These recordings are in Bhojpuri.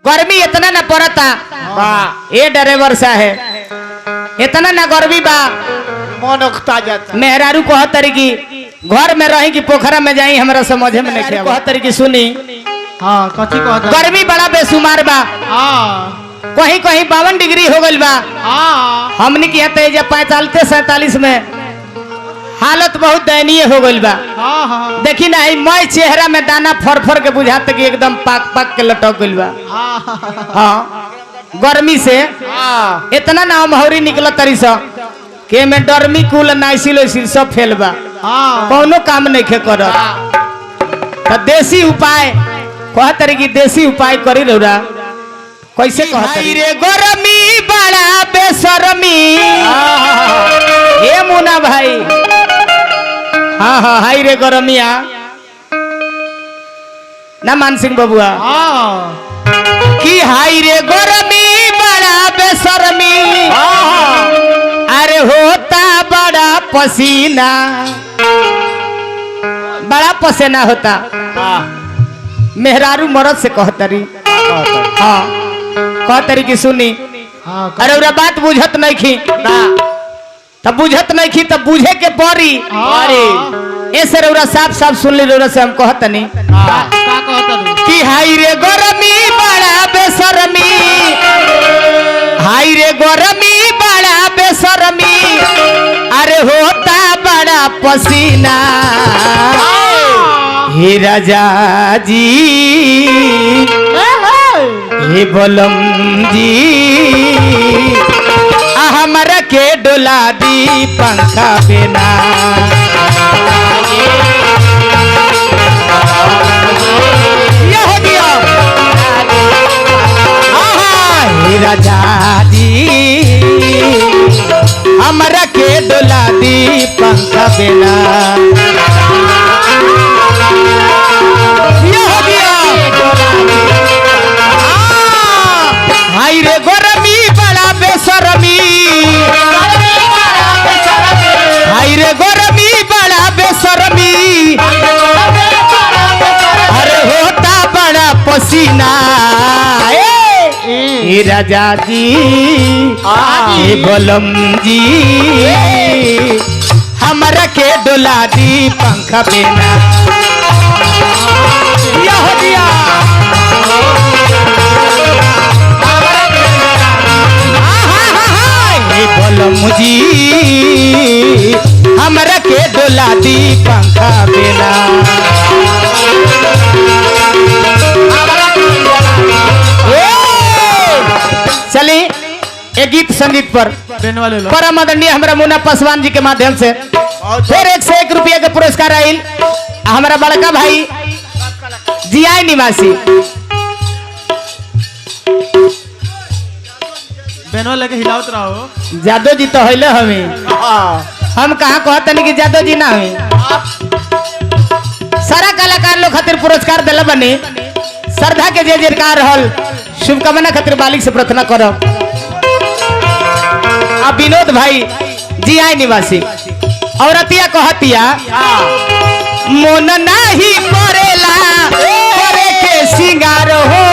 गर्मी इतना न पड़ता ये ड्राइवर सा है इतना न गर्मी बा मन उकता जाता। मेहरारू कह तरीकी घर में रही कि पोखरा में जाई हमरा समझ में नहीं कह तरीकी सुनी। हाँ कथी कहता गर्मी बड़ा बेसुमार बा। हाँ कहीं कहीं 52 डिग्री हो गई बा। हाँ हमने किया तेज 45-47 में हालत बहुत दयनीय हो गई बा। हाँ हाँ देखी ना मैं चेहरा में दाना फर फर के बुझाता कि एकदम पाक पाक के लटक गई बा। हाँ गर्मी से इतना ना महौरी निकल तरी सा के में डरमी कुल नाइसिल ओसिल सब फेल बा। कौनो काम नहीं खे कर तो देसी उपाय कह तरी की देसी उपाय करी रौरा कैसे कहतरी रे गरमी बड़ा बेशरमी ए मुना भाई। हाँ हाँ हाई रे गरमिया ना मान सिंह बबुआ कि हाई रे गरमी बड़ा बेशरमी अरे होता बड़ा पसीना बड़ा पसीना होता। मेहरारू मरद से कहतरी हाँ कहतरी की सुनी अरे उरा बात बुझत नहीं खी तब बुझत नहीं खी तब बुझे के परी ऐसे रौरा साफ साफ सुन ली रौरा से हम कहतनी कि हाई रे गरमी बड़ा बेशरमी हाई रे गरमी बड़ा बेशरमी अरे होता बड़ा पसीना हे राजा जी हे बलम जी हमरा के डोला दी पंखा बिना राजा जी हमरा के डोला दी पंखा बिना हाय रे गरमी बड़ा बेशरमी हाय रे गरमी बड़ा बेशरमी अरे होता बड़ा पसीना ए राजा जी ए बलम जी हमरा के डोला दी पंखा बिना बलम जी हमरा के डोला दी पंखा बिना चली एक गीत संगीत पर परम आदरणीय हमारा मुन्ना पासवान जी के माध्यम से फिर 101 रुपया के पुरस्कार आयल हमारा बड़का भाई जिया निवासी बेनो लेके हिलावत रहो। जादव जी तो हईले हमें हम कहाँ कहते नहीं कि जादव जी ना हुई। सारा कलाकार लोग खातिर पुरस्कार दिला बने श्रद्धा के जय जयकार रहल शुभकामना खातिर मालिक से प्रार्थना करो। अब विनोद भाई जी आई निवासी औरतिया कहतिया मन नहीं करेला करे के सिंगार हो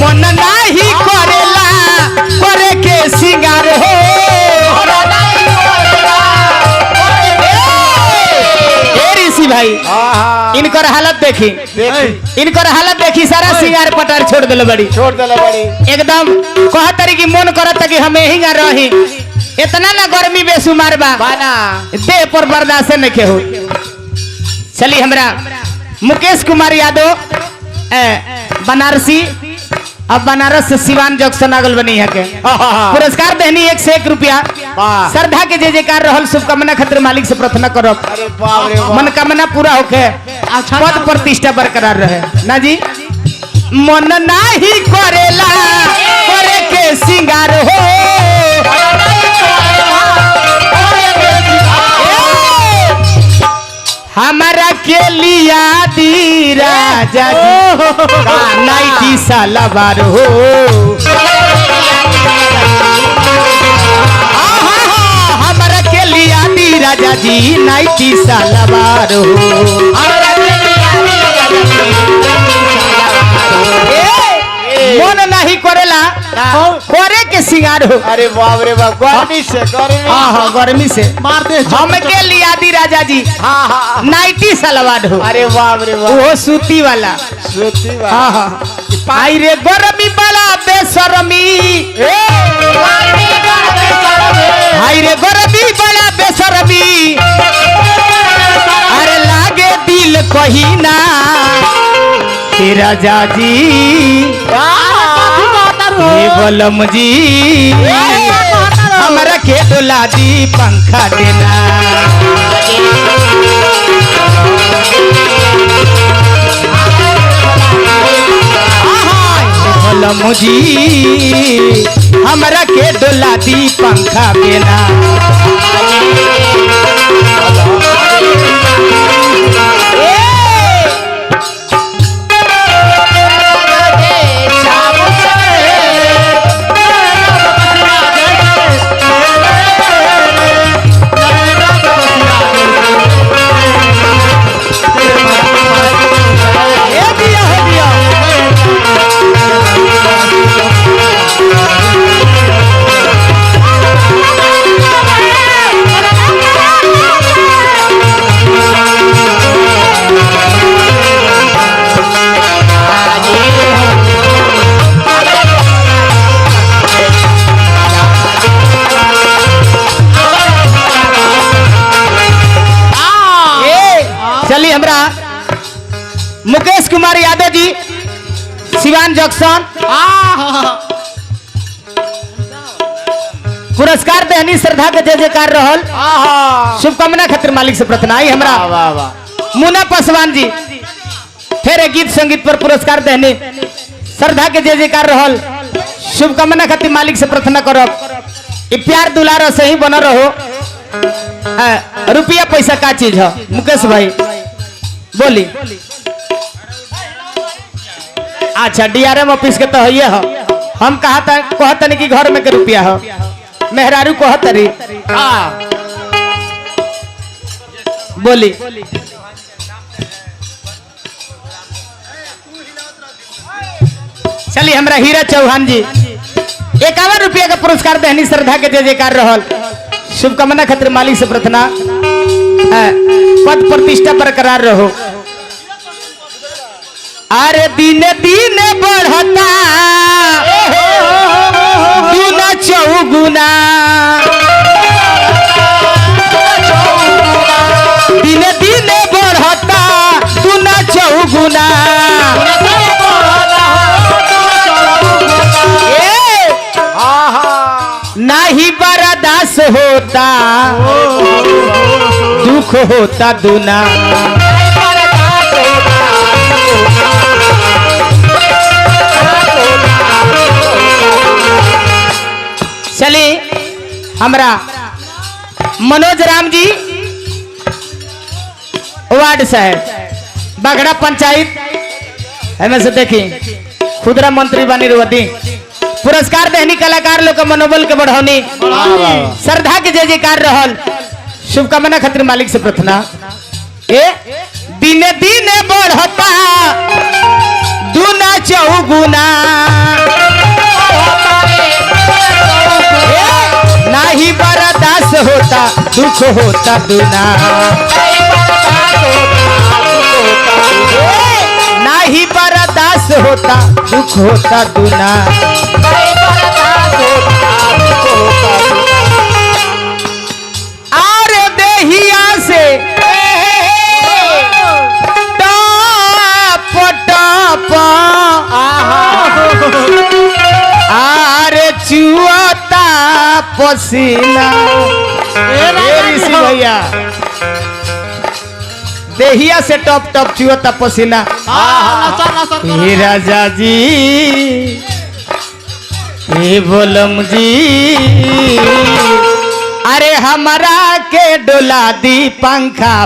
मन नहीं करेला करे के सिंगार हो ऋषि भाई इनकर हालत देखी इनकर हालत देखी सारा सिंगार पटार छोड़ दिल बड़ी एकदम कह तरी की मन करता कि हम यही रही इतना ना गर्मी बेसुमार बा देह पर बर्दाश्त नहीं हो। चली हमरा मुकेश कुमार यादव बनारसी अब बनारस से सिवान जंक्शन आगल बनी है के पुरस्कार देनी 101 रुपया श्रद्धा के जय जयकार रहल शुभकामना खातिर मालिक से प्रार्थना करो मनोकामना पूरा होके पद प्रतिष्ठा बरकरार रहे ना जी। मन नहीं करेला करे के सिंगार हो हमारा के लिया दी राजा जी नाइटी सालवार हो हमारा के लिया दी राजा जी नाइटी सालवार हो के सिंगार हो। अरे बाप रे बाप, गर्मी से हाँ हाँ गर्मी से मार दे हमके लिया दी राजा जी हाँ हाँ। नाइटी सलवार हो। अरे बाप रे बाप, वो सूती वाला। सूती बात। हाँ हाँ आई रे गर्मी बड़ा बेशरमी, आई रे गर्मी बड़ा बेशरमी, अरे लागे दिल कहीं ना राजा जी हे बलम जी हमरा के डोला दी पंखा देना। बलम जी हमरा के डोला दी पंखा देना। चलिए हमरा मुकेश कुमार यादव जी सिवान जंक्शन पुरस्कार देहनी श्रद्धा के जय जयकार रहल। शुभकामना खातिर मालिक से प्रार्थना आई हमरा। वाह वाह। मुन्ना पासवान जी फिर गीत संगीत पर पुरस्कार देहनी श्रद्धा के जय जयकार रहल। शुभकामना खातिर मालिक से प्रार्थना करब ये प्यार दुलार सही बना रहो। रुपया पैसा का चीज है मुकेश भाई बोली। अच्छा डीआरएम ऑफिस के तो है हम कहता नहीं कि घर में के रुपया हो मेहरारू कहतरी बोली। चलिए हमरा हीरा चौहान जी 51 रुपया का पुरस्कार देहनी श्रद्धा के जय जयकार रहल। शुभकामना खातिर मालिक से प्रार्थना पद प्रतिष्ठा बरकरार रहो। अरे दिन दिन बढ़ता दूना चौगुना, दिन दिन बढ़ता दूना चौगुना, नहीं बर्दाश्त होता दुख होता दूना। चलिए हमरा मनोज राम जी वार्ड साहब बगड़ा पंचायत हमें से देखी खुदरा मंत्री बनी रुवती पुरस्कार देहनी कलाकार लोग मनोबल के बढ़ौनी श्रद्धा के जय जयकार रहल। शुभकामना खातिर मालिक से प्रार्थना ए दिन दिन बढ़ता दूना चौगुना, नहीं बर्दाश्त होता दुख होता दूना, नहीं बर्दाश्त होता दुख होता दूना। आरे देहिया से टप टप आरे चुआता पसीना। ऋषि भैया देहिया से टप टप चुआता पसीना। हे राजा जी हे बोलम जी अरे हमारा के डोला दी पंखा।